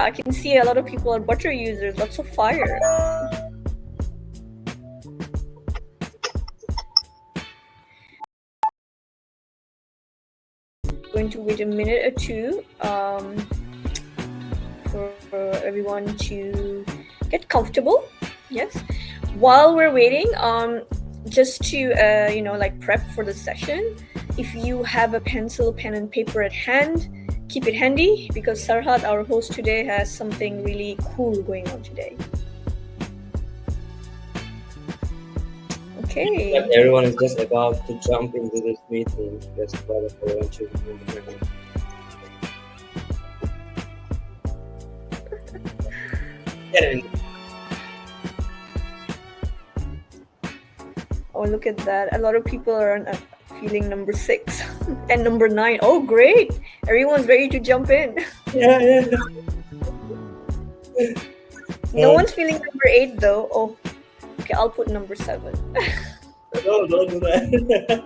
I can see a lot of people are butter users. Lots of fire. Going to wait a minute or two for everyone to get comfortable. Yes. While we're waiting, just to prep for the session, if you have a pencil, pen, and paper at hand, keep it handy because Serhat, our host today, has something really cool going on today. Okay. Everyone is just about to jump into this meeting. Just for everyone to Oh, look at that. A lot of people are on feeling number 6 and number 9. Oh, great. Everyone's ready to jump in. Yeah. No one's feeling number 8 though. Oh, okay, I'll put number 7. No, don't do that.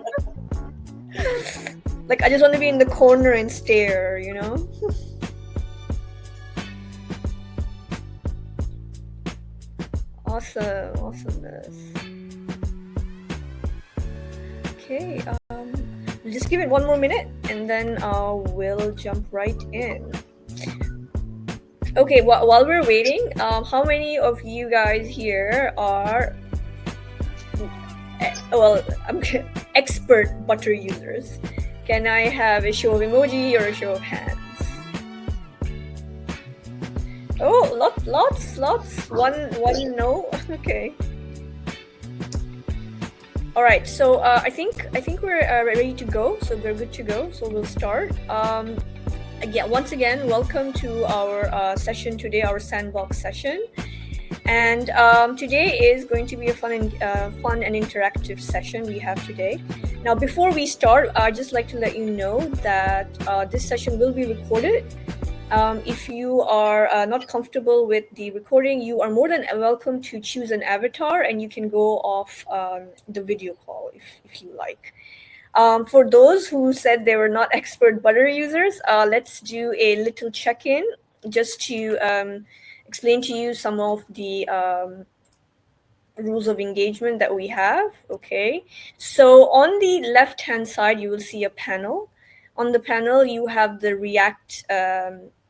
Like, I just want to be in the corner and stare, you know? Awesomeness. Okay, we'll just give it one more minute and then we'll jump right in. Okay, while we're waiting, how many of you guys here are expert butter users? Can I have a show of emoji or a show of hands? Oh, lots. One no. Okay. All right. So I think we're ready to go. So we're good to go. So we'll start. Once again, welcome to our session today, our sandbox session. And today is going to be a fun and interactive session we have today. Now, before we start, I'd just like to let you know that this session will be recorded. If you are not comfortable with the recording, you are more than welcome to choose an avatar and you can go off the video call if you like. For those who said they were not expert butter users, let's do a little check-in just to explain to you some of the rules of engagement that we have. Okay, so on the left-hand side, you will see a panel. On the panel, you have the React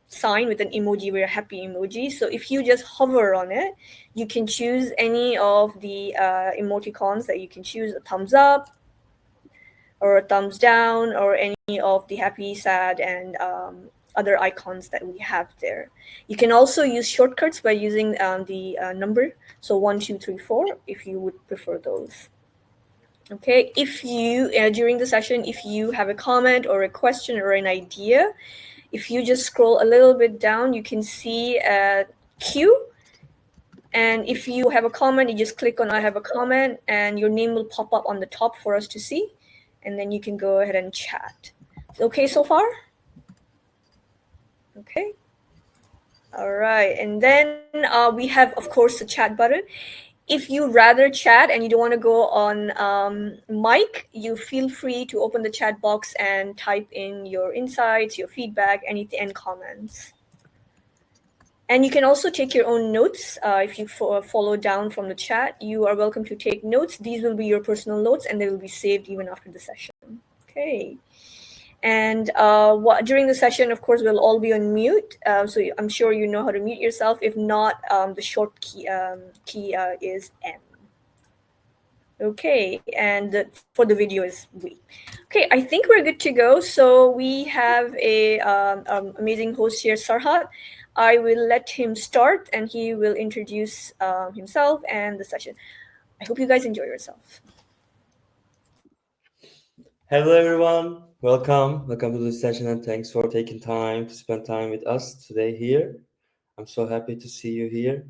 sign with an emoji, very happy emoji. So if you just hover on it, you can choose any of the emoticons that you can choose, a thumbs up or a thumbs down or any of the happy, sad, and other icons that we have there. You can also use shortcuts by using the number. So 1, 2, 3, 4, if you would prefer those. Okay, if you, during the session, if you have a comment or a question or an idea, if you just scroll a little bit down, you can see a queue. And if you have a comment, you just click on I have a comment and your name will pop up on the top for us to see. And then you can go ahead and chat. Okay so far? Okay. All right. And then we have, of course, the chat button. If you rather chat and you don't want to go on mic, you feel free to open the chat box and type in your insights, your feedback, anything, and comments. And you can also take your own notes. If you follow down from the chat, you are welcome to take notes. These will be your personal notes and they will be saved even after the session. Okay. And during the session, of course, we'll all be on mute. So I'm sure you know how to mute yourself. If not, the short key is M. Okay, and for the video is V. Okay, I think we're good to go. So we have a amazing host here, Serhat. I will let him start and he will introduce himself and the session. I hope you guys enjoy yourself. Hello, everyone. Welcome to this session and thanks for taking time to spend time with us today here. I'm so happy to see you here.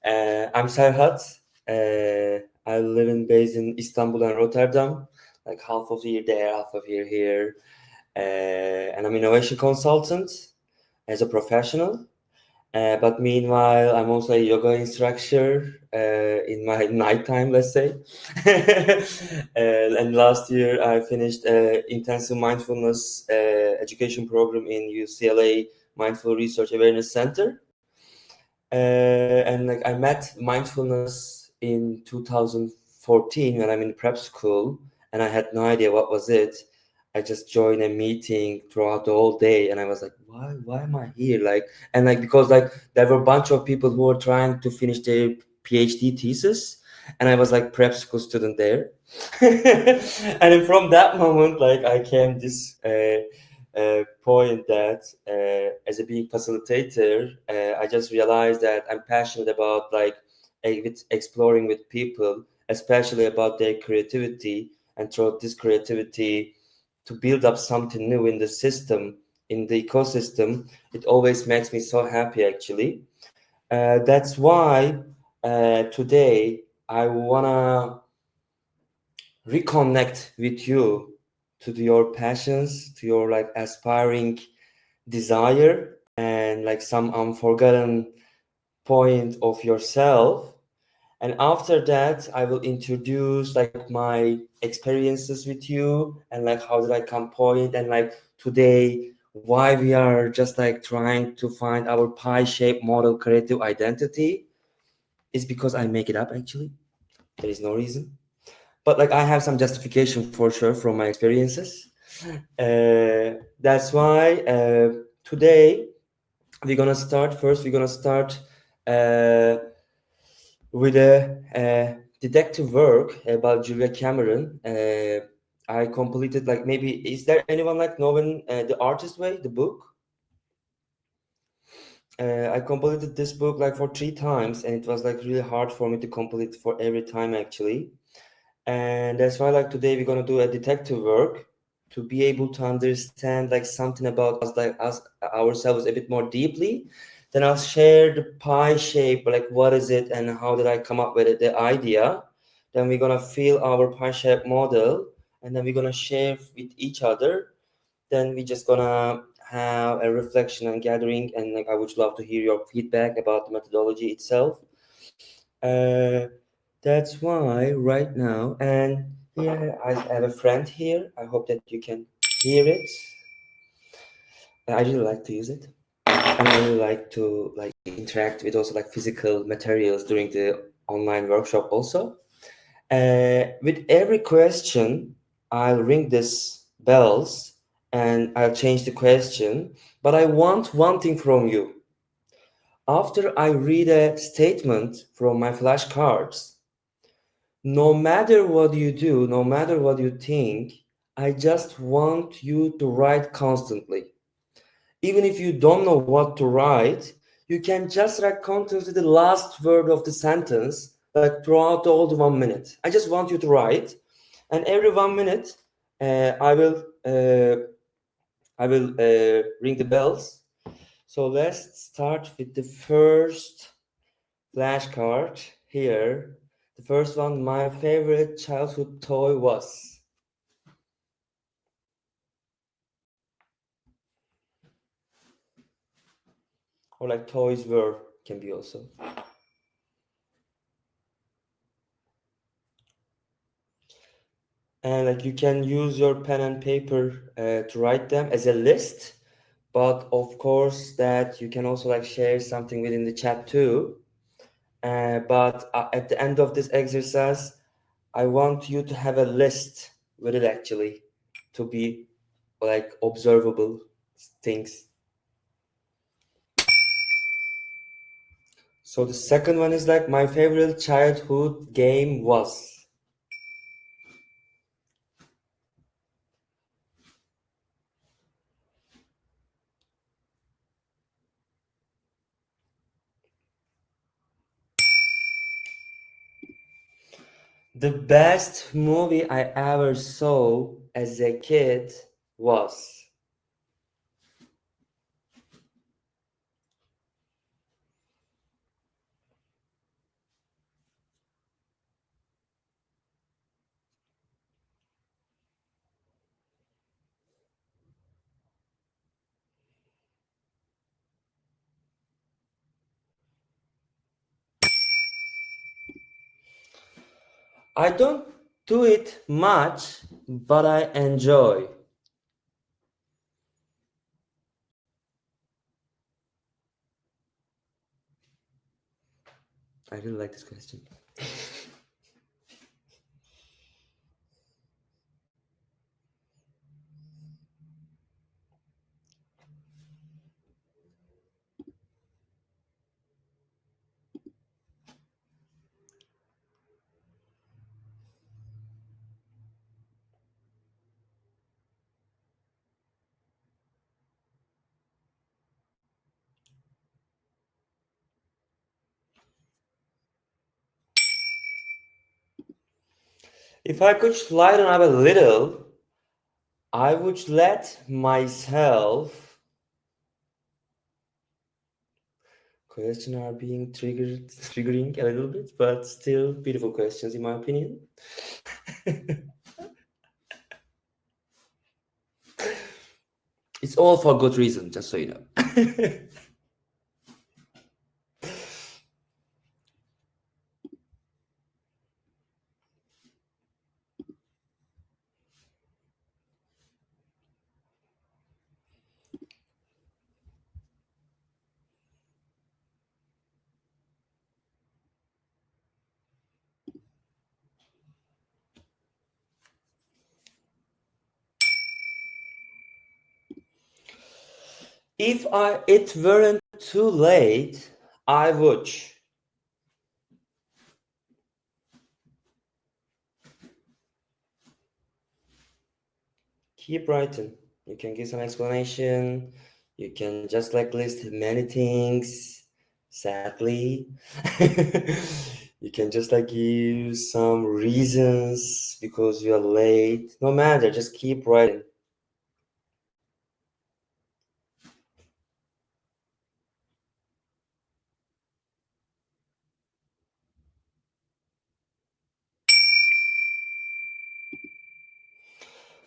I'm Serhat. I live and based in Istanbul and Rotterdam, like half of the year there, half of the year here. And I'm an innovation consultant as a professional. But meanwhile, I'm also a yoga instructor in my nighttime, let's say. And last year, I finished an intensive mindfulness education program in UCLA Mindful Research Awareness Center. And like I met mindfulness in 2014 when I'm in prep school, and I had no idea what was it. I just joined a meeting throughout the whole day, and I was like, why am I here? Like, and like because like there were a bunch of people who were trying to finish their PhD thesis, and I was like prep school student there. And then from that moment, like I came this point that as a being facilitator, I just realized that I'm passionate about like exploring with people, especially about their creativity, and through this creativity to build up something new in the system, in the ecosystem. It always makes me so happy, actually. That's why today I wanna reconnect with you to your passions, to your like aspiring desire, and like some unforgotten point of yourself. And after that, I will introduce like my experiences with you, and like how did I come point, and like today why we are just like trying to find our pie shaped model creative identity is because I make it up, actually. There is no reason, but like I have some justification for sure from my experiences. That's why today we're gonna start uh, with a detective work about Julia Cameron. I completed like, maybe is there anyone like knowing The Artist Way, the book? I completed this book like for 3 times, and it was like really hard for me to complete for every time, actually. And that's why like today we're gonna do a detective work to be able to understand like something about us, like us ourselves a bit more deeply. Then I'll share the pie shape, like what is it and how did I come up with it, the idea. Then we're gonna feel our pie shape model, and then we're gonna share with each other. Then we're just gonna have a reflection and gathering, and like I would love to hear your feedback about the methodology itself. uh, that's why right now, and here I have a friend here. I hope that you can hear it. I really like to use it, and I really like to like interact with also like physical materials during the online workshop also. With every question, I'll ring this bells and I'll change the question. But I want one thing from you. After I read a statement from my flashcards, no matter what you do, no matter what you think, I just want you to write constantly. Even if you don't know what to write, you can just write constantly the last word of the sentence, like throughout all the 1 minute. I just want you to write, and every 1 minute, I will ring the bells. So let's start with the first flashcard here. The first one, my favorite childhood toy was. Or like toys were, can be also. And like you can use your pen and paper to write them as a list. But of course that you can also like share something within the chat too. But at the end of this exercise, I want you to have a list with it, actually, to be like observable things. So the second one is like my favorite childhood game was. The best movie I ever saw as a kid was. I don't do it much, but I enjoy. I really like this question. If I could lighten up a little, I would let myself. Questions are being triggering a little bit, but still beautiful questions in my opinion. It's all for good reason, just so you know. If it weren't too late, I would keep writing. You can give some explanation. You can just like list many things. Sadly, you can just like give some reasons because you are late. No matter, just keep writing.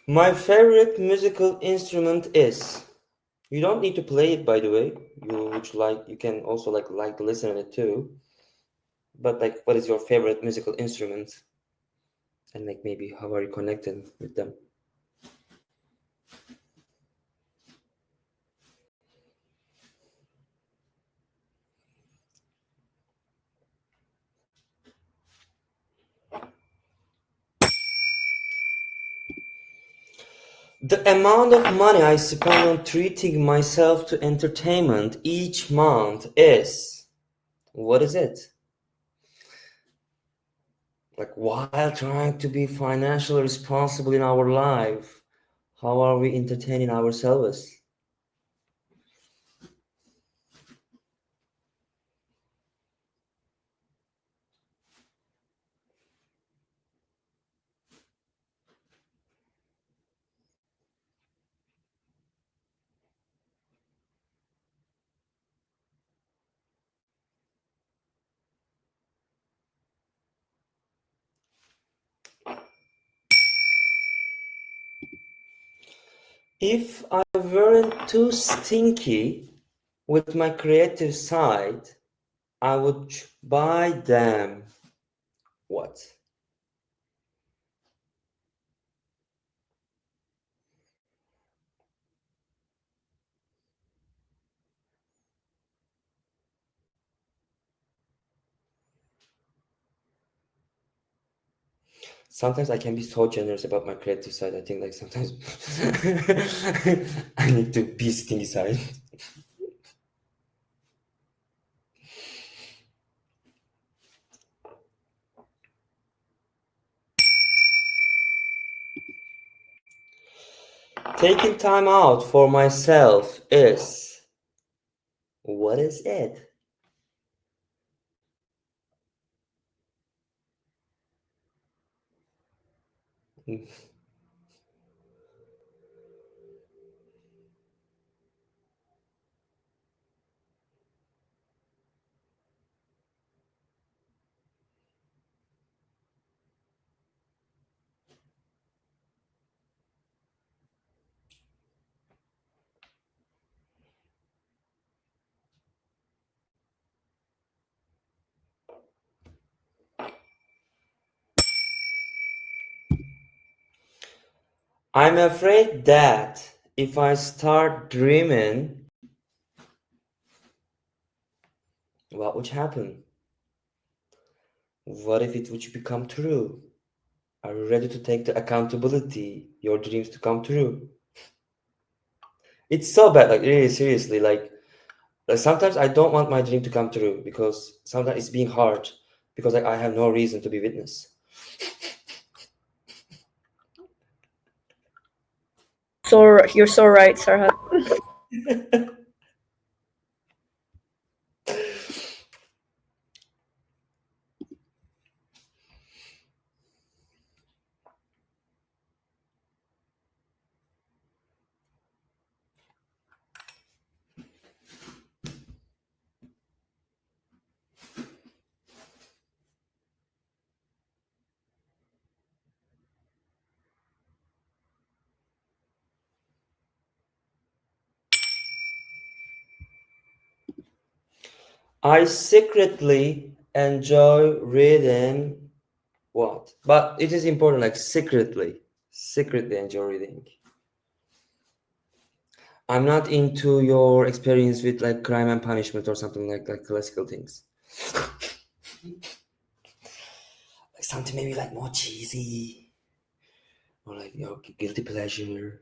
My favorite musical instrument is. You don't need to play it, by the way. You can also like to listen to it too. But like, what is your favorite musical instrument? And like maybe how are you connected with them? The amount of money I spend on treating myself to entertainment each month is. What is it? Like while trying to be financially responsible in our life, how are we entertaining ourselves? If I weren't too stinky with my creative side, I would buy them. What? Sometimes I can be so generous about my creative side. I think like sometimes I need to be stingy side. Taking time out for myself is. What is it? I'm afraid that if I start dreaming, what would happen? What if it would become true? Are you ready to take the accountability, your dreams to come true? It's so bad, like really seriously, like sometimes I don't want my dream to come true because sometimes it's being hard because I have no reason to be witness. So you're so right, Sarhat. I secretly enjoy reading what? But it is important, like secretly enjoy reading. I'm not into your experience with like crime and punishment or something like classical things. Like something maybe like more cheesy or like your guilty pleasure.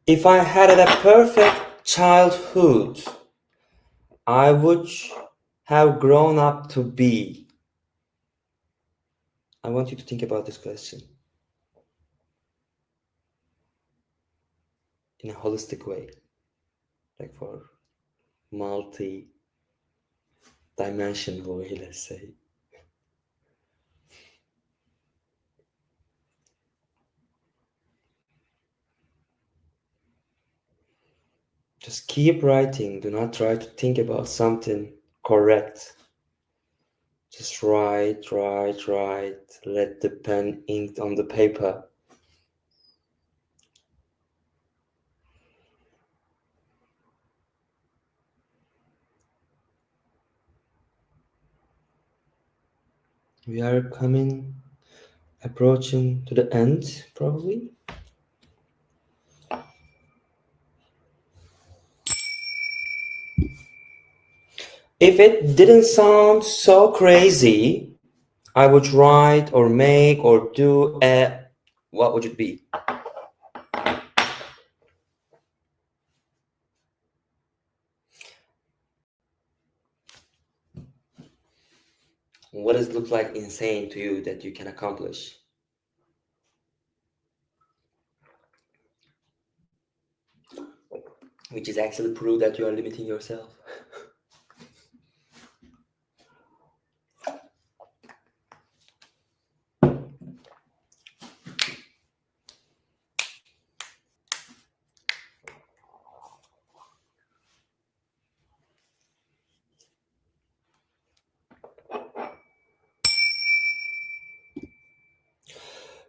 If I had a perfect childhood, I would have grown up to be. I want you to think about this question in a holistic way, like for multi-dimensional way, let's say. Just keep writing. Do not try to think about something correct. Just write, write, write. Let the pen ink on the paper. We are approaching to the end, probably. If it didn't sound so crazy, I would write or make or do a. What would it be? What does it look like insane to you that you can accomplish? Which is actually proof that you are limiting yourself.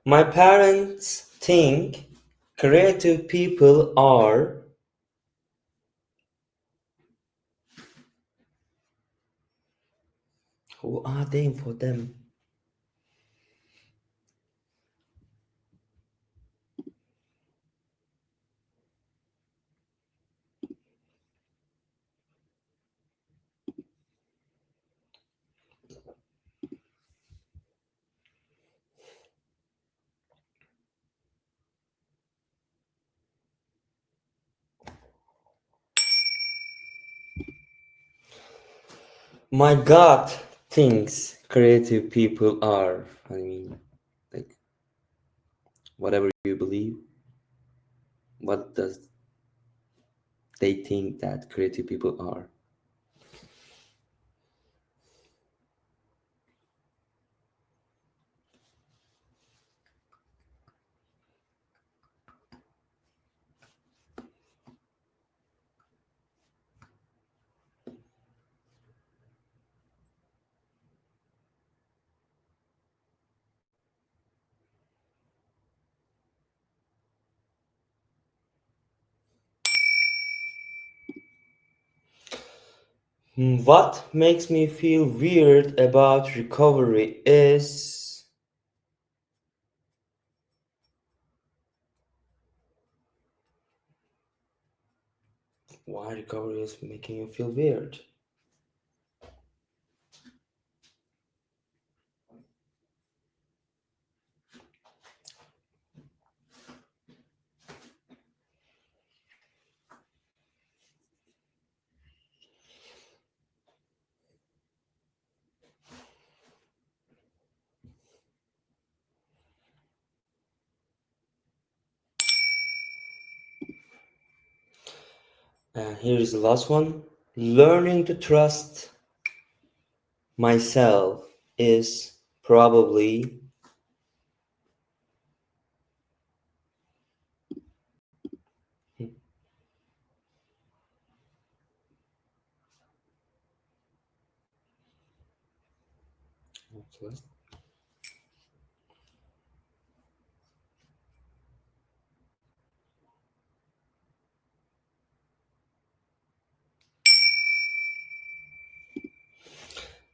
My parents think creative people are. Who are they for them? My God thinks creative people are. I mean, like, whatever you believe, what does they think that creative people are? What makes me feel weird about recovery is why recovery is making you feel weird. And here is the last one. Learning to trust myself is probably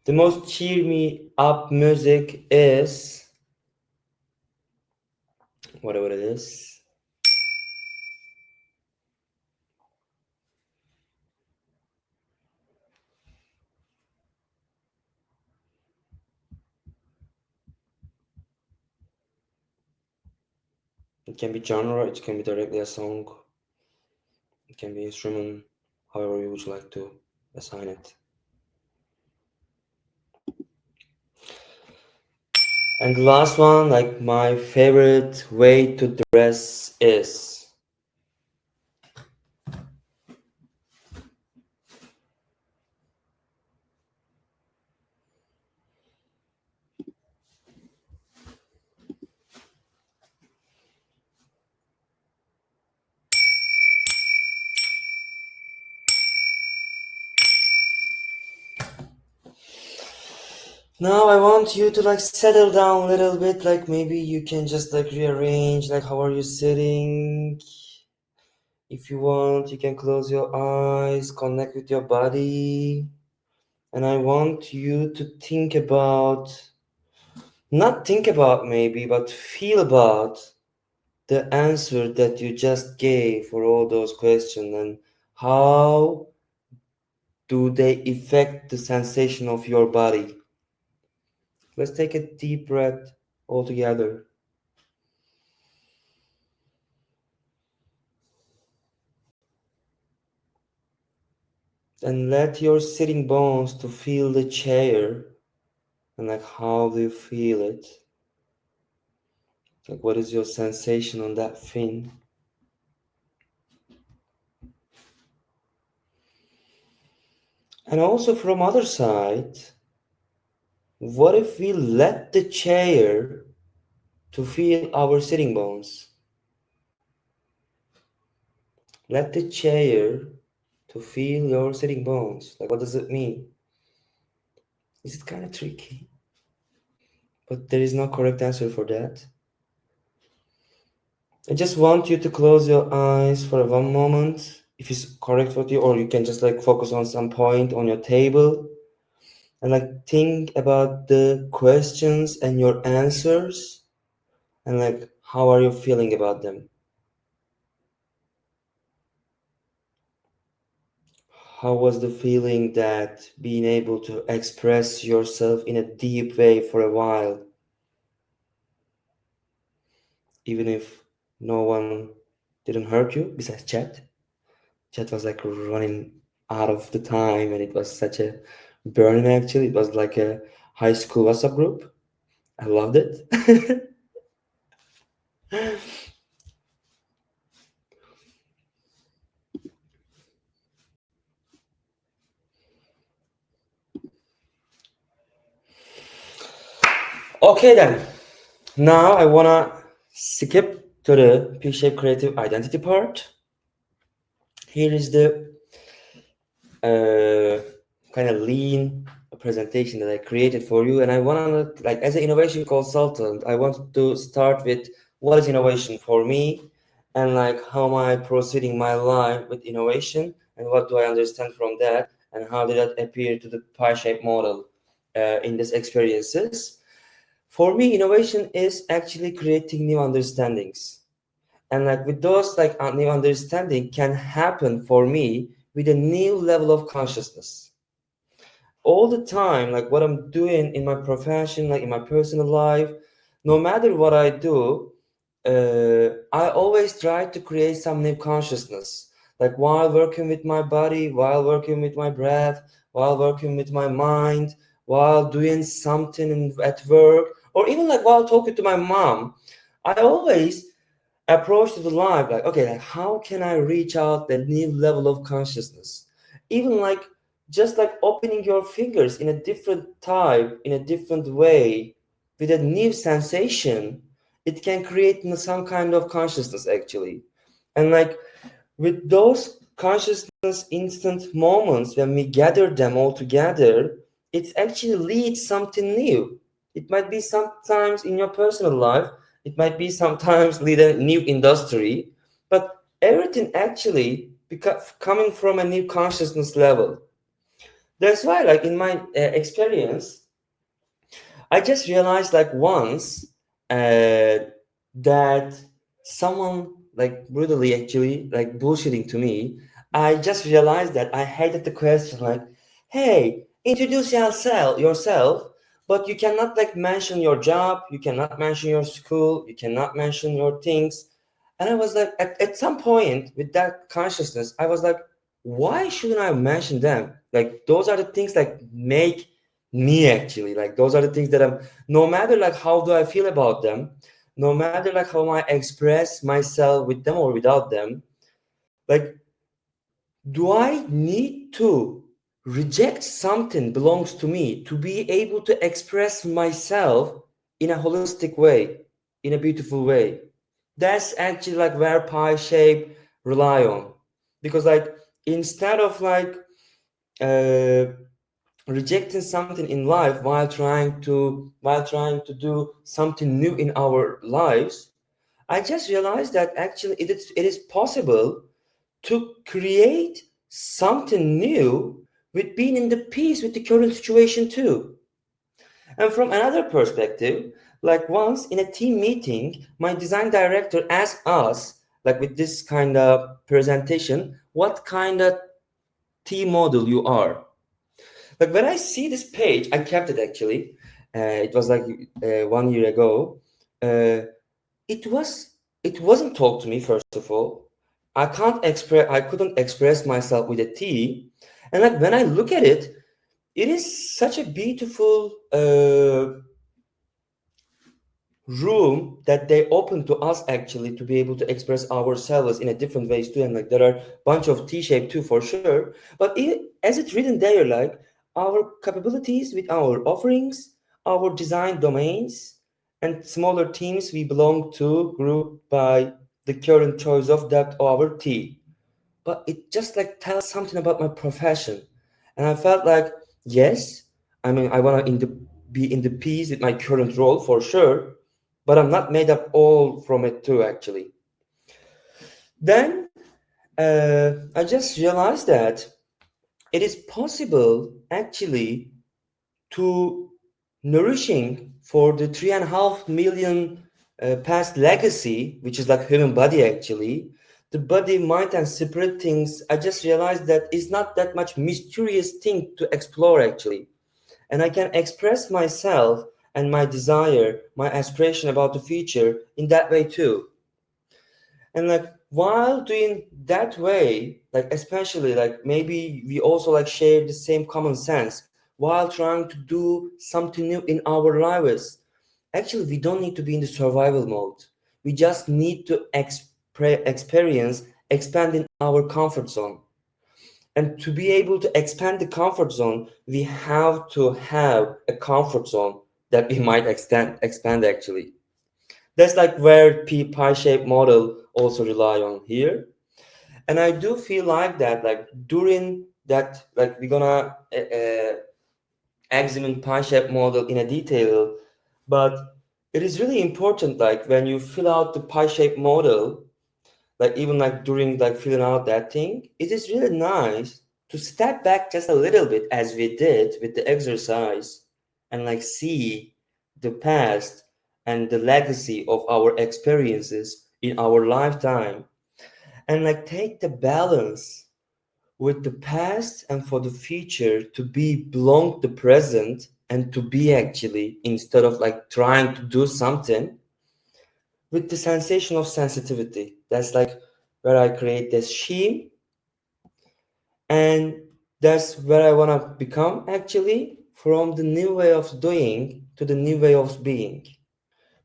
the most cheer me up music is whatever it is. It can be genre, it can be directly a song, it can be instrument, however you would like to assign it. And the last one, like my favorite way to dress is. Now I want you to like settle down a little bit, like maybe you can just like rearrange, like how are you sitting? If you want, you can close your eyes, connect with your body. And I want you to think about, not think about maybe, but feel about the answer that you just gave for all those questions and how do they affect the sensation of your body. Let's take a deep breath all together. And let your sitting bones to feel the chair and like how do you feel it? Like what is your sensation on that thing? And also from other side, what if we let the chair to feel our sitting bones? Let the chair to feel your sitting bones. Like what does it mean? Is it kind of tricky? But there is no correct answer for that. I just want you to close your eyes for one moment, if it's correct for you, or you can just like focus on some point on your table and like think about the questions and your answers and like how are you feeling about them? How was the feeling that being able to express yourself in a deep way for a while, even if no one didn't hurt you besides chat? Chat was like running out of the time and it was such a burning actually. It was like a high school WhatsApp group. I loved it. Okay then. Now I wanna skip to the P-shaped creative identity part. Here is the kind of lean presentation that I created for you, and I wanna like as an innovation consultant, I wanted to start with what is innovation for me, and like how am I proceeding my life with innovation, and what do I understand from that, and how did that appear to the pie-shaped model in these experiences. For me, innovation is actually creating new understandings. And like with those like new understanding can happen for me with a new level of consciousness. All the time, like what I'm doing in my profession, like in my personal life, no matter what I do, I always try to create some new consciousness. Like while working with my body, while working with my breath, while working with my mind, while doing something at work, or even like while talking to my mom, I always approach to the life like, okay, like how can I reach out that new level of consciousness? Even like just like opening your fingers in a different type, in a different way, with a new sensation, it can create some kind of consciousness actually. And like with those consciousness instant moments, when we gather them all together, it actually leads something new. It might be sometimes in your personal life, it might be sometimes lead a new industry, but everything actually coming from a new consciousness level. That's why, like in my experience, I just realized like once that someone like brutally actually like bullshitting to me. I just realized that I hated the question like, "Hey, introduce yourself, but you cannot like mention your job, you cannot mention your school, you cannot mention your things." And I was like, at some point with that consciousness, I was like, why shouldn't I mention them? Like those are the things that make me actually, like those are the things that I'm, no matter like how do I feel about them, no matter like how I express myself with them or without them, like do I need to reject something belongs to me to be able to express myself in a holistic way, in a beautiful way? That's actually like where pie shape rely on, because like instead of like uh, rejecting something in life while trying to do something new in our lives, I just realized that actually it is possible to create something new with being in the peace with the current situation too. And from another perspective, like once in a team meeting, my design director asked us, like with this kind of presentation, what kind of team model you are. Like when I see this page, I kept it actually. It was like 1 year ago. Uh, it was it wasn't talked to me first of all. I couldn't express myself with a T. And like when I look at it, it is such a beautiful room that they open to us actually to be able to express ourselves in a different ways too. And like there are bunch of T-shape too for sure, but as it's written there, like our capabilities with our offerings, our design domains, and smaller teams we belong to group by the current choice of depth of our T. But it just like tells something about my profession. And I felt like, yes, I mean, I want to be in the peace with my current role for sure, but I'm not made up all from it too, actually. Then I just realized that it is possible actually to nourishing for the 3.5 million past legacy, which is like human body actually, the body, mind, and spirit things. I just realized that it's not that much mysterious thing to explore actually, and I can express myself and my desire, my aspiration about the future in that way too. And like while doing that way, like especially like maybe we also like share the same common sense while trying to do something new in our lives. Actually, we don't need to be in the survival mode. We just need to experience expanding our comfort zone. And to be able to expand the comfort zone, we have to have a comfort zone that we might expand actually. That's like where pie-shaped model also rely on here. And I do feel like that, like during that, like we're gonna examine pie-shaped model in a detail, but it is really important, like when you fill out the pie-shaped model, like even like during like filling out that thing, it is really nice to step back just a little bit as we did with the exercise and like see the past and the legacy of our experiences in our lifetime and like take the balance with the past and for the future to be belong the present and to be actually instead of like trying to do something with the sensation of sensitivity. That's like where I create this sheen, and that's where I want to become actually from the new way of doing to the new way of being.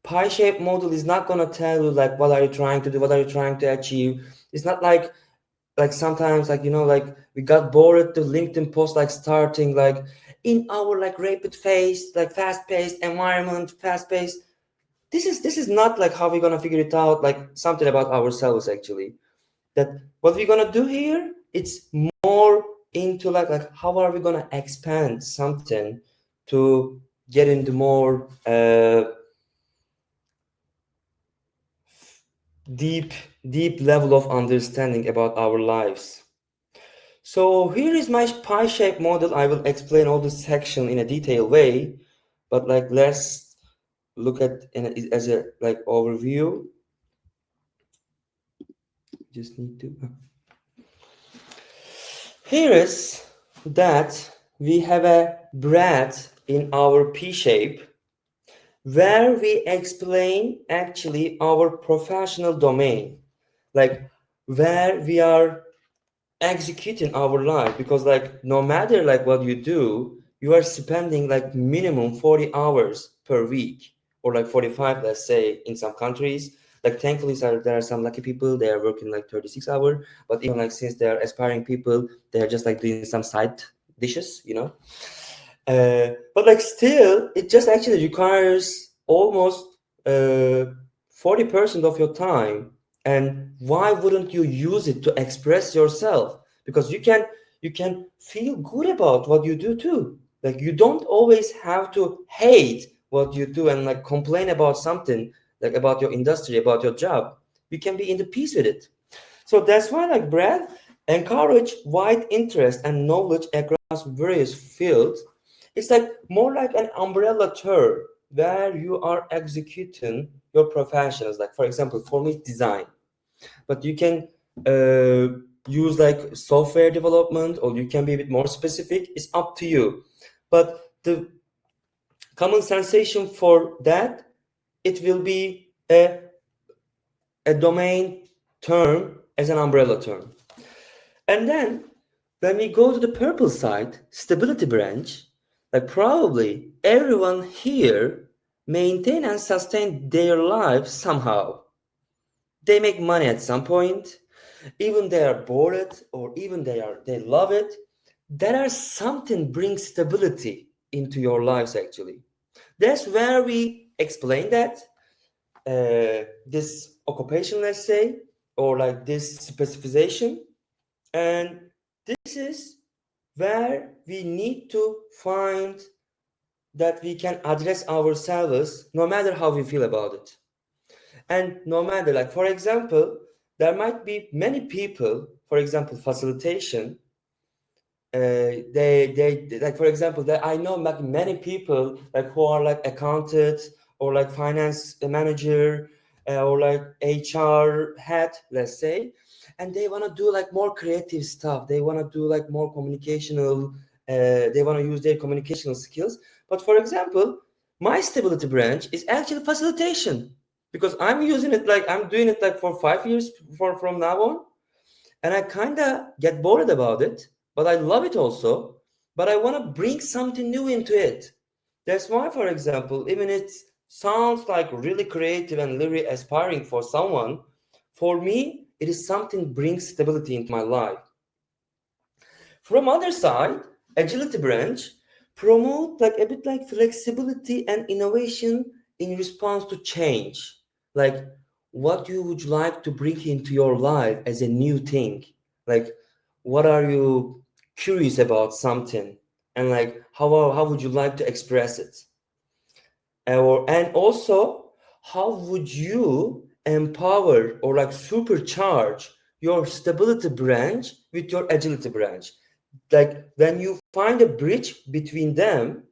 Pie shaped model is not going to tell you like what are you trying to do, what are you trying to achieve. It's not like sometimes like like we got bored at the LinkedIn post like starting like in our like rapid phase like fast paced environment, fast paced. This is not like how we're gonna figure it out, like something about ourselves actually. That what we're gonna do here, it's more into like how are we gonna expand something to get into more deep deep level of understanding about our lives. So here is my pie shape model. I will explain all this section in a detailed way, but like let's look at as a like overview. Just need to. Here is that we have a breadth in our P shape where we explain actually our professional domain, like where we are executing our life, because like no matter like what you do, you are spending like minimum 40 hours per week or like 45, let's say in some countries. Like thankfully there are some lucky people, they are working like 36 hours, but even like since they are aspiring people, they are just like doing some side dishes. But like still it just actually requires almost 40% of your time. And why wouldn't you use it to express yourself? Because you can feel good about what you do too. Like you don't always have to hate what you do and like complain about something, like about your industry, about your job. You can be in the peace with it. So that's why like Brad encourage wide interest and knowledge across various fields. It's like more like an umbrella term where you are executing your professions. Like for example, for me, design, but you can use like software development, or you can be a bit more specific. It's up to you. But the common sensation for that, it will be a domain term as an umbrella term. And then when we go to the purple side, stability branch, like probably everyone here maintain and sustain their life somehow. They make money at some point, even they are bored or even they love it. There are something brings stability into your lives actually. That's where we explain that this occupation, let's say, or like this specialization, and this is where we need to find that we can address ourselves no matter how we feel about it. And no matter, like, for example, there might be many people, for example, facilitation. They like, for example, that I know like many people like who are like accountant or like finance manager or like HR head, let's say, and they want to do like more creative stuff. They want to do like more communicational. They want to use their communicational skills. But for example, my stability branch is actually facilitation, because I'm using it like I'm doing it like for 5 years from now on, and I kind of get bored about it, but I love it also. But I want to bring something new into it. That's why, for example, even it sounds like really creative and really aspiring for someone, for me, it is something brings stability into my life. From other side, agility branch promote like a bit like flexibility and innovation in response to change. Like what you would like to bring into your life as a new thing. Like what are you curious about something, and like how would you like to express it? And also how would you empower or like supercharge your stability branch with your agility branch? like when you find a bridge between them,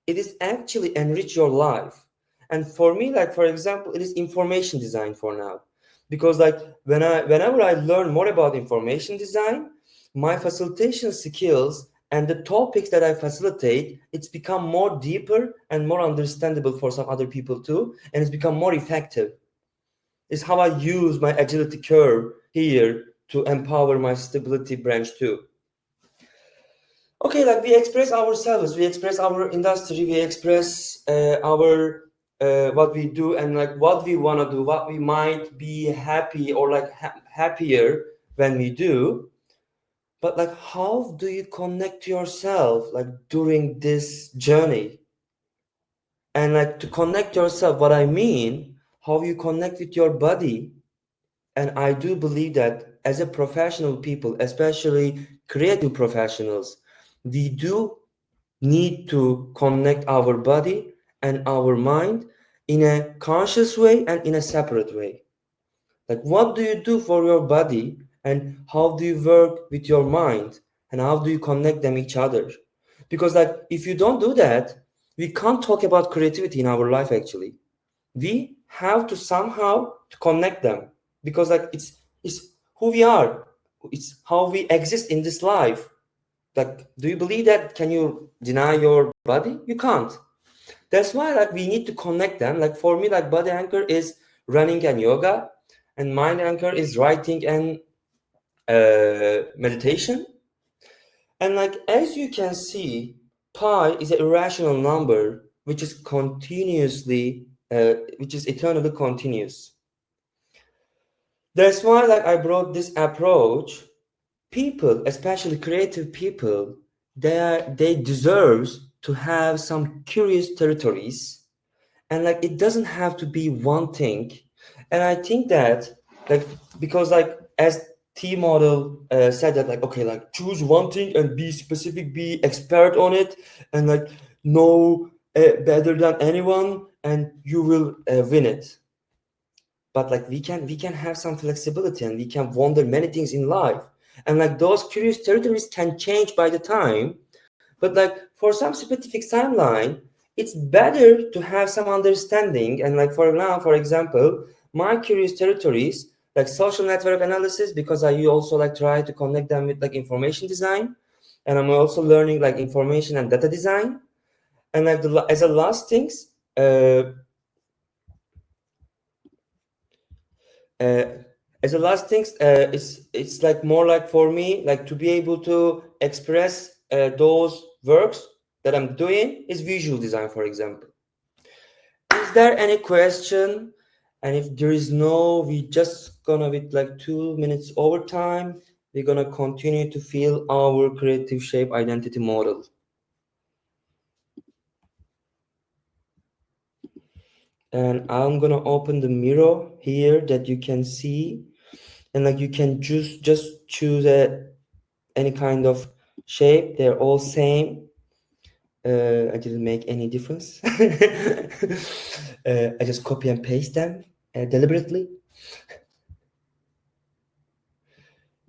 it is actually enrich your life. And for me, like for example, it is information design for now, because like whenever I learn more about information design, my facilitation skills and the topics that I facilitate, it's become more deeper and more understandable for some other people too, and it's become more effective. It's how I use my agility curve here to empower my stability branch too. Okay, like we express ourselves, we express our industry, we express our what we do, and like what we want to do, what we might be happy or like happier when we do. But like, how do you connect to yourself like during this journey? And like to connect yourself, what I mean, how you connect with your body. And I do believe that as a professional people, especially creative professionals, we do need to connect our body and our mind in a conscious way and in a separate way. Like, what do you do for your body, and how do you work with your mind, and how do you connect them each other? Because, like, if you don't do that, we can't talk about creativity in our life. Actually, we have to somehow to connect them, because, like, it's who we are. It's how we exist in this life. Like, do you believe that? Can you deny your body? You can't. That's why like we need to connect them. Like for me, like body anchor is running and yoga, and mind anchor is writing and meditation. And like as you can see, pi is an irrational number which is which is eternally continuous. That's why like I brought this approach. People, especially creative people, they deserve to have some curious territories, and like it doesn't have to be one thing. And I think that like because like as T model said that like okay, like choose one thing and be specific, be expert on it, and like know better than anyone, and you will win it. But like we can have some flexibility, and we can wonder many things in life, and like those curious territories can change by the time. But like for some specific timeline, it's better to have some understanding. And like for now, for example, my curious territories like social network analysis, because I also like try to connect them with like information design, and I'm also learning like information and data design. And like as a last things, uh, as a last things, it's like more like for me like to be able to express those works that I'm doing is visual design, for example. Is there any question? And if there is no, we just gonna with like 2 minutes overtime, we're gonna continue to fill our creative shape identity model. And I'm gonna open the mirror here that you can see, and like you can just choose any kind of shape. They're all same. I didn't make any difference. I just copy and paste them deliberately.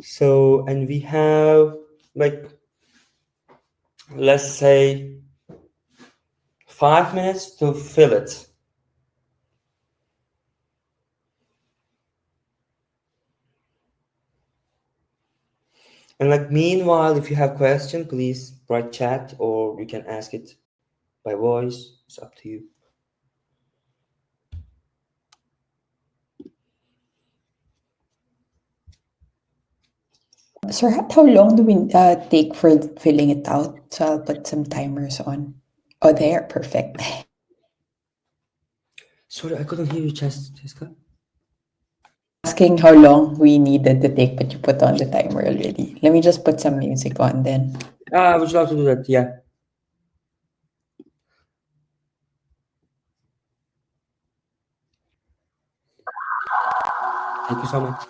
So, and we have like, let's say 5 minutes to fill it. And like, meanwhile, if you have question, please write chat, or you can ask it by voice. It's up to you. So how long do we take for filling it out? So I'll put some timers on. Oh, there, perfect. Sorry, I couldn't hear you, Jessica. Asking how long we needed to take, but you put on the timer already. Let me just put some music on then. I would love to do that. Yeah. Thank you so much.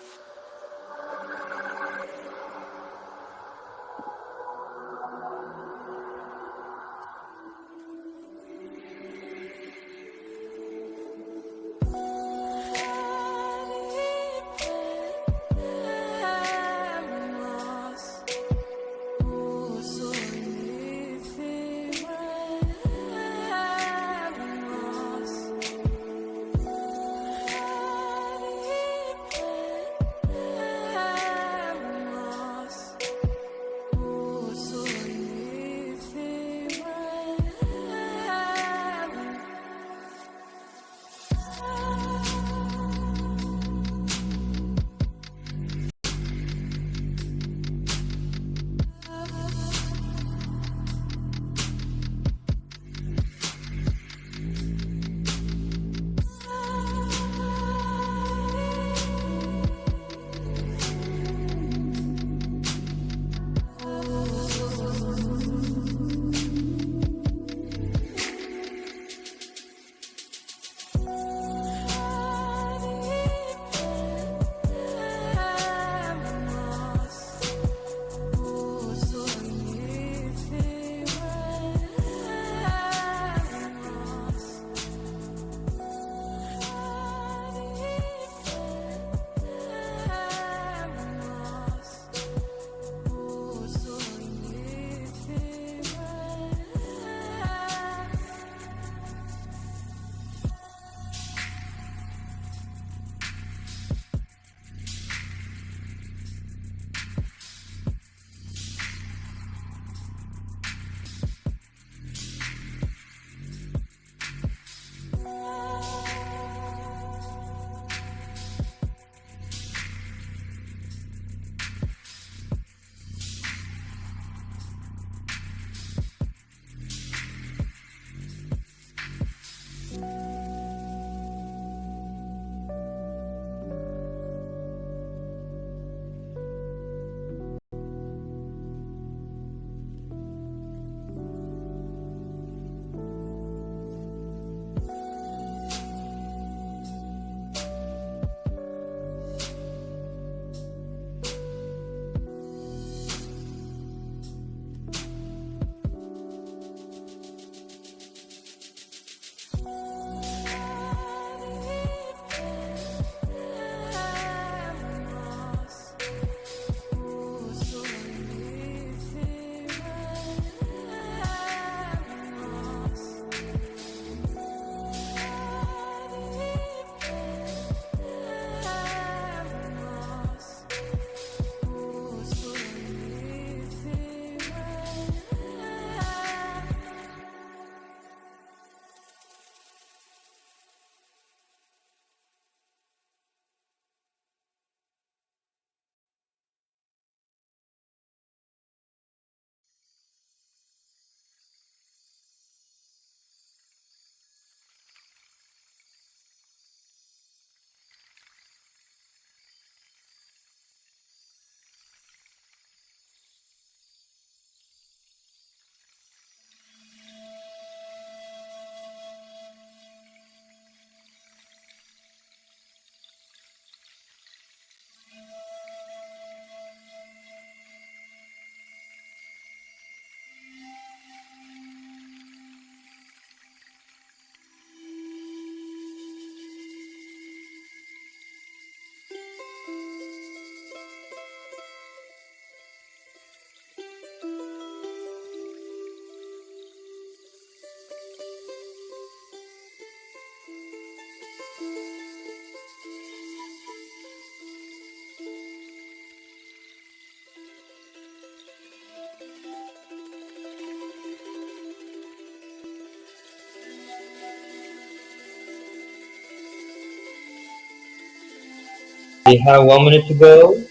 We have 1 minute to go.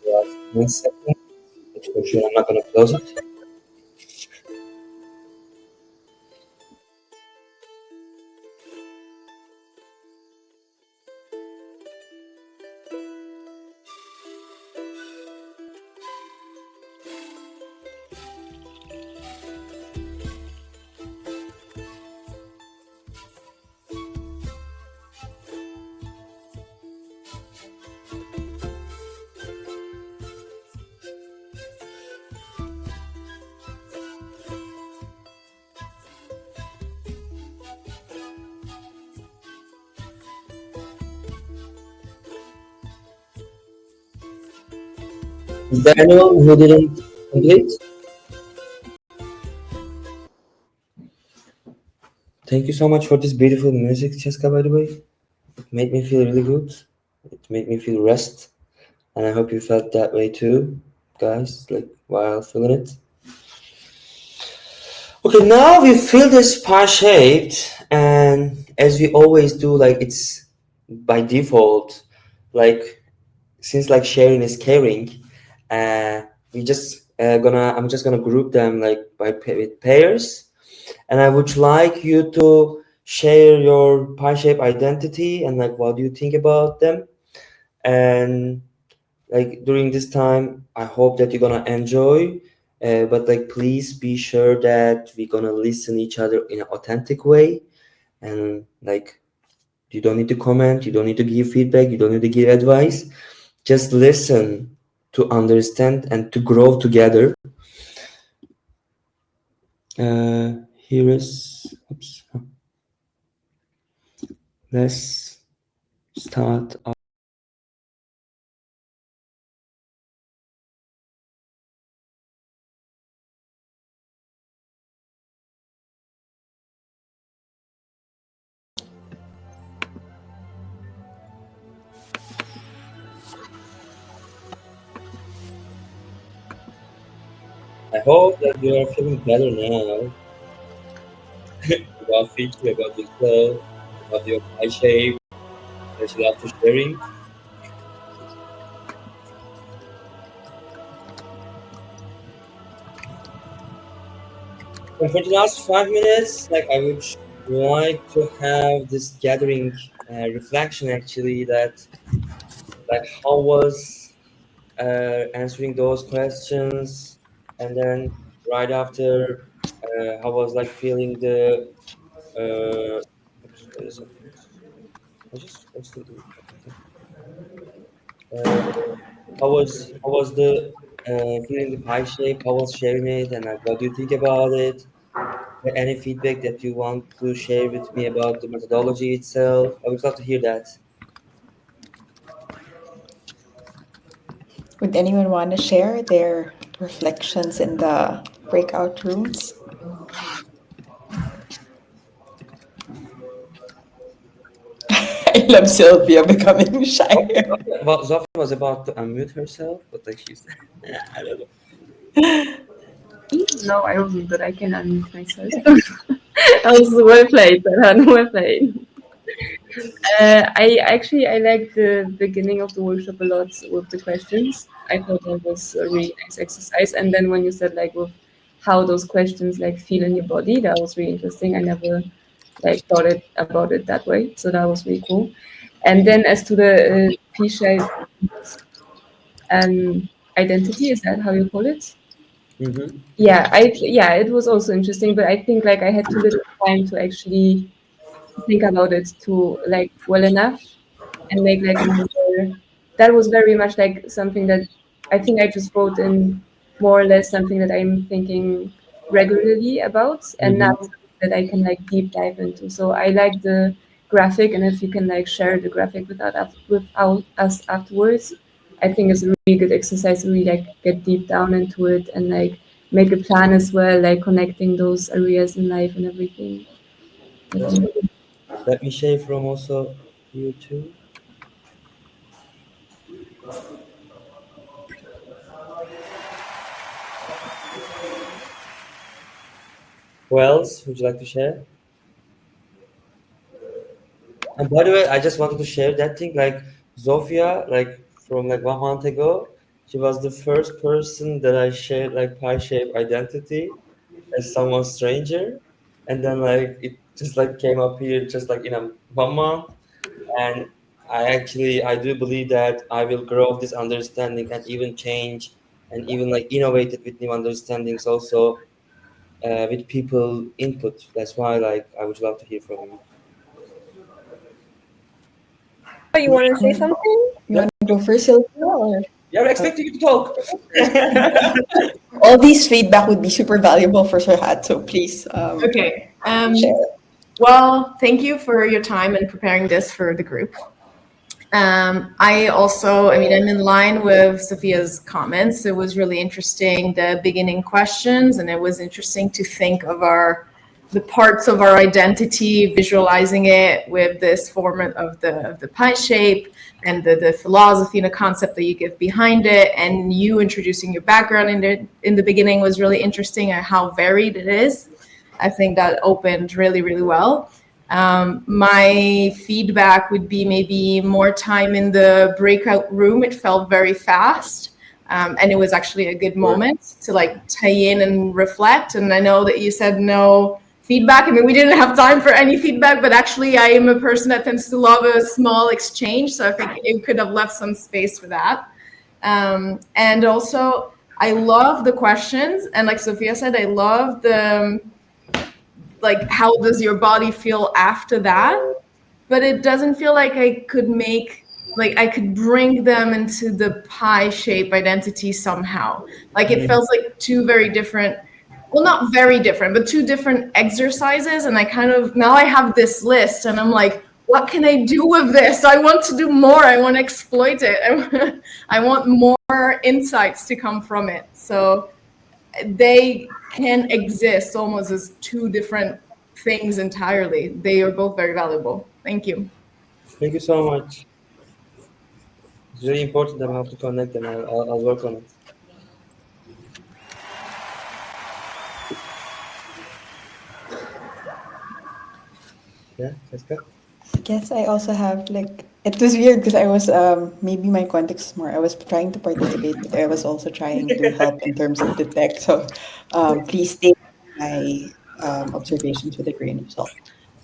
Last 1 second. Let's make sure I'm not going to close it. Is there anyone who didn't complete? Thank you so much for this beautiful music, Cheska, by the way. It made me feel really good. It made me feel rest. And I hope you felt that way too, guys, like while feeling it. Okay, now we fill this pie shaped, and as we always do, like it's by default, like since like sharing is caring, we just I'm just gonna group them like with pairs, and I would like you to share your pie shape identity and like what do you think about them, and like during this time I hope that you're gonna enjoy, but like please be sure that we're gonna listen each other in an authentic way, and like you don't need to comment, you don't need to give feedback, you don't need to give advice, just listen to understand and to grow together. Here is oops. Let's start. I hope that you are feeling better now about feature, about your flow, about your eye shape, especially after sharing. And for the last 5 minutes, like I would like to have this gathering reflection actually that like how was answering those questions, and then right after how was like feeling the oops, what is it? I just posted it. How was the feeling the pie shape? How was sharing it, and like what do you think about it? Any feedback that you want to share with me about the methodology itself? I would love to hear that. Would anyone want to share their reflections in the breakout rooms? I love Sylvia becoming shy. Well, Zofia was about to unmute herself, but like she's, I don't know. No, I wasn't, but I can unmute myself. That was well played, Serhat. Well played. I like the beginning of the workshop a lot with the questions. I thought that was a really nice exercise. And then when you said like with how those questions like feel in your body, that was really interesting. I never like thought about it that way, so that was really cool. And then as to the P shape, identity. Is that how you call it? Mm-hmm. Yeah, it was also interesting, but I think like I had too little time to actually think about it to like well enough and make like a more, that was very much like something that I think I just wrote in more or less something that I'm thinking regularly about and not Mm-hmm. something that I can like deep dive into. So I like the graphic, and if you can like share the graphic without us afterwards, I think it's a really good exercise to really like get deep down into it and like make a plan as well, like connecting those areas in life and everything. I That's think. right. Let me share from also you too. Who else would you like to share? And by the way, I just wanted to share that thing. Like Zofia, like from like 1 month ago, she was the first person that I shared like pie shape identity as someone stranger, and then like it just like came up here just like in a 1 month, and I do believe that I will grow this understanding and even change and even like innovate it with new understandings also with people input. That's why like I would love to hear from you. Oh, you want to say something? You Yeah, want to go first, Sylvia? Or yeah, we're expecting you to talk. all these feedback would be super valuable for Serhat, so please Okay. share. Well, thank you for your time and preparing this for the group. I mean, I'm in line with Sophia's comments. It was really interesting, the beginning questions, and it was interesting to think of the parts of our identity, visualizing it with this format of the pie shape and the philosophy and the concept that you give behind it. And you introducing your background in the beginning was really interesting, and how varied it is. I think that opened really, really well. My feedback would be maybe more time in the breakout room. It felt very fast. And it was actually a good moment to like tie in and reflect. And I know that you said no feedback. I mean, we didn't have time for any feedback, but actually I am a person that tends to love a small exchange. So I think it could have left some space for that. And also I love the questions. And like Sophia said, I love the, like, how does your body feel after that? But it doesn't feel like I could bring them into the pie shape identity somehow. Like it feels like two very different, well, not very different, but two different exercises. And I kind of, now I have this list and I'm like, what can I do with this? I want to do more. I want to exploit it. I want more insights to come from it. So they can exist almost as two different things entirely. They are both very valuable. Thank you. Thank you so much. It's really important that I have to connect them. I'll work on it. Yeah, Jessica? I guess I also have like it was weird because I was maybe my context is more I was trying to participate, but I was also trying to help in terms of the tech. So please take my observations with a grain of salt.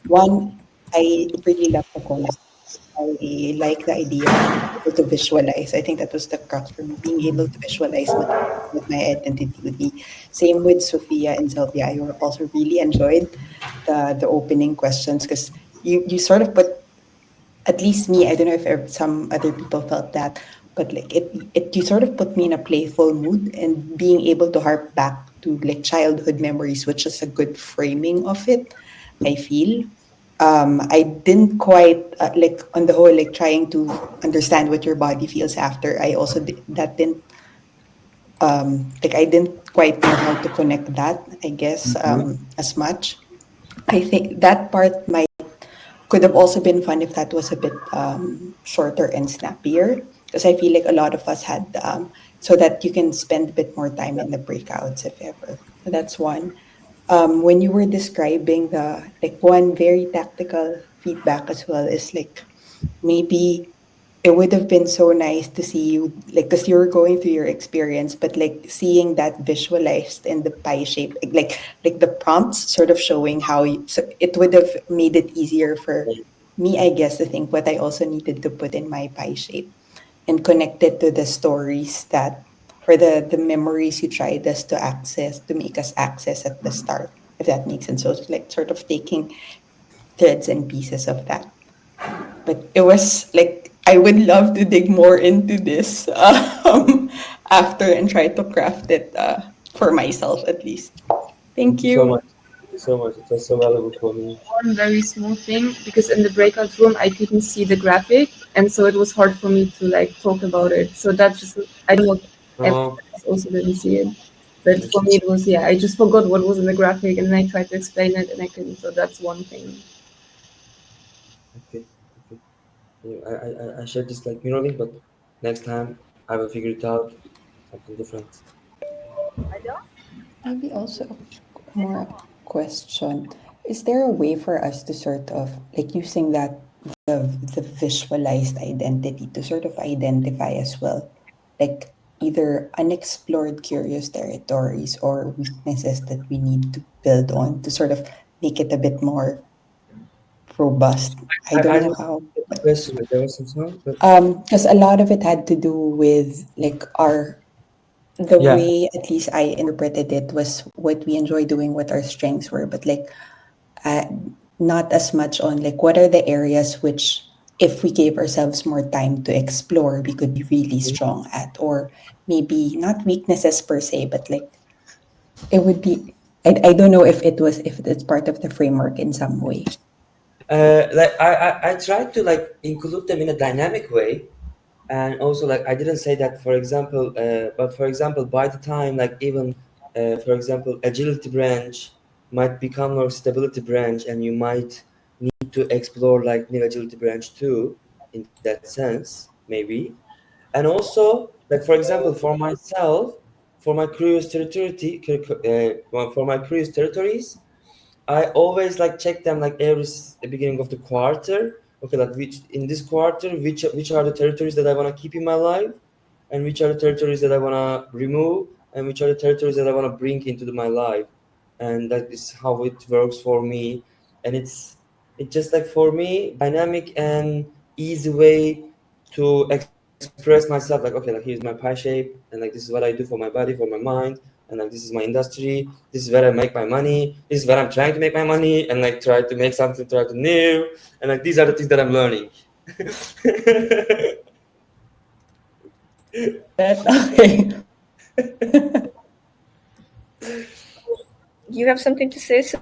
One, I really love the concept. I like the idea of being able to visualize. I think that was the crux for me, being able to visualize what my identity would be. Same with Sophia and Sylvia. I also really enjoyed the opening questions because you sort of put, at least me, I don't know if some other people felt that, but like it you sort of put me in a playful mood, and being able to harp back to like childhood memories, which is a good framing of it, I feel. I didn't quite like on the whole like trying to understand what your body feels after. I also that didn't like I didn't quite know how to connect that. I guess as much. I think that part might could have also been fun if that was a bit shorter and snappier, because I feel like a lot of us had so that you can spend a bit more time in the breakouts if ever. So that's one. When you were describing the like one very tactical feedback as well is like maybe it would have been so nice to see you like because you were going through your experience, but like seeing that visualized in the pie shape, like the prompts sort of showing how you, so it would have made it easier for me, I guess, to think what I also needed to put in my pie shape. and connect it to the stories that or the memories you tried us to access to make us access at the start, if that makes sense. So it's like sort of taking threads and pieces of that. But it was like I would love to dig more into this after and try to craft it for myself at least. Thank Thank you so you. much. Thank you so much. It was so valuable for me. One very small thing, because in the breakout room I couldn't see the graphic, and so it was hard for me to like talk about it. So that just, I don't know if everyone Oh, else also didn't see it, but for me it's it was, yeah, I just forgot what was in the graphic, and then I tried to explain it and I couldn't. So that's one thing. okay. Okay. Yeah, I shared this like mirroring, but next time I will figure it out something different. Maybe also more question. Is there a way for us to sort of like using that the visualized identity to sort of identify as well, like either unexplored curious territories or weaknesses that we need to build on to sort of make it a bit more robust? I don't I know didn't how, get the but question. There was some sound, but because a lot of it had to do with like our the yeah. way at least I interpreted it was what we enjoy doing, what our strengths were, but like uh, not as much on like what are the areas which if we gave ourselves more time to explore we could be really strong at, or maybe not weaknesses per se, but like it would be I don't know if it's part of the framework in some way. Like I tried to like include them in a dynamic way, and also like I didn't say that for example, but for example, by the time like even for example, agility branch might become more stability branch, and you might need to explore like new agility branch too, in that sense maybe. And also like for example, for myself, for my curious territory, for my curious territories, I always like check them like the beginning of the quarter. Okay, like which in this quarter, which are the territories that I want to keep in my life, and which are the territories that I want to remove, and which are the territories that I want to bring into my life, and that is how it works for me. And it's just like for me dynamic and easy way to express myself. Like okay, like here's my pie shape, and like this is what I do for my body, for my mind, and like this is my industry, this is where I make my money, this is where I'm trying to make my money, and like try to make something, try to new, and like these are the things that I'm learning. That okay. You have something to say, Sylvia?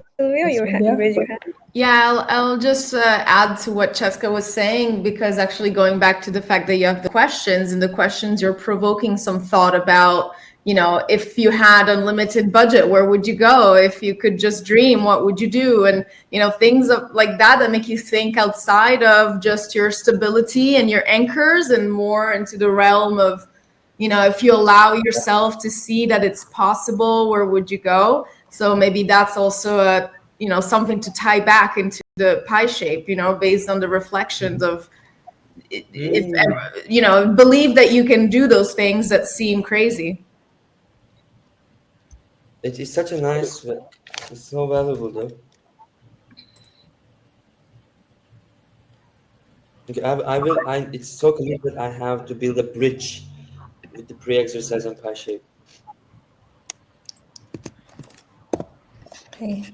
You raise your hand. Yeah, I'll just add to what Cheska was saying, because actually going back to the fact that you have the questions, and the questions you're provoking some thought about, if you had unlimited budget, where would you go? If you could just dream, what would you do? And, things like that make you think outside of just your stability and your anchors, and more into the realm of, if you allow yourself to see that it's possible, where would you go? So maybe that's also something to tie back into the pie shape, based on the reflections of if believe that you can do those things that seem crazy. It is such a nice, it's so valuable though. Okay, it's so clear that I have to build a bridge with the pre-exercise and pie shape. Okay.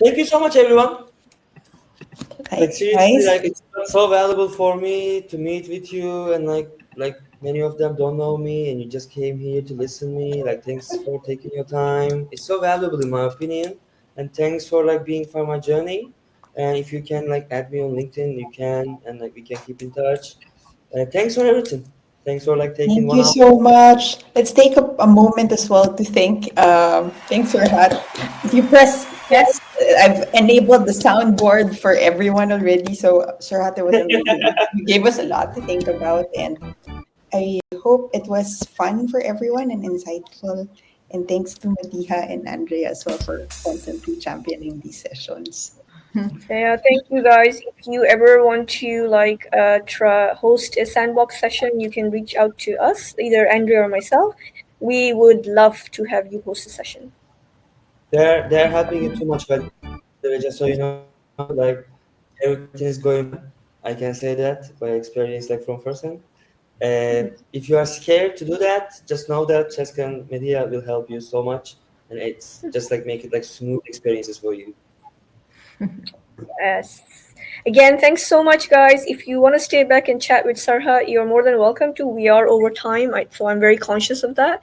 Thank you so much, everyone. Like seriously, Guys, like it's so valuable for me to meet with you, and like many of them don't know me, and you just came here to listen me. Like thanks for taking your time. It's so valuable in my opinion, and thanks for like being for my journey. And if you can like add me on LinkedIn, you can, and like we can keep in touch. Thanks for everything. Thanks for like taking thank one you hour. so much. Let's take a moment as well to thank. Thanks, Serhat. If you press yes, I've enabled the soundboard for everyone already. So, Serhat, it was amazing. You gave us a lot to think about, and I hope it was fun for everyone and insightful. And thanks to Madiha and Andrea as well for constantly championing these sessions. Yeah, thank you guys. If you ever want to like try host a sandbox session, you can reach out to us, either Andrea or myself. We would love to have you host a session. They're helping you too much, but just so you know, like everything is going. I can say that by experience, like from first hand. If you are scared to do that, just know that Cheska and Medea will help you so much, and it's just like make it like smooth experiences for you. Yes. Again, thanks so much, guys. If you want to stay back and chat with Sarha, you're more than welcome to. We are over time, so I'm very conscious of that.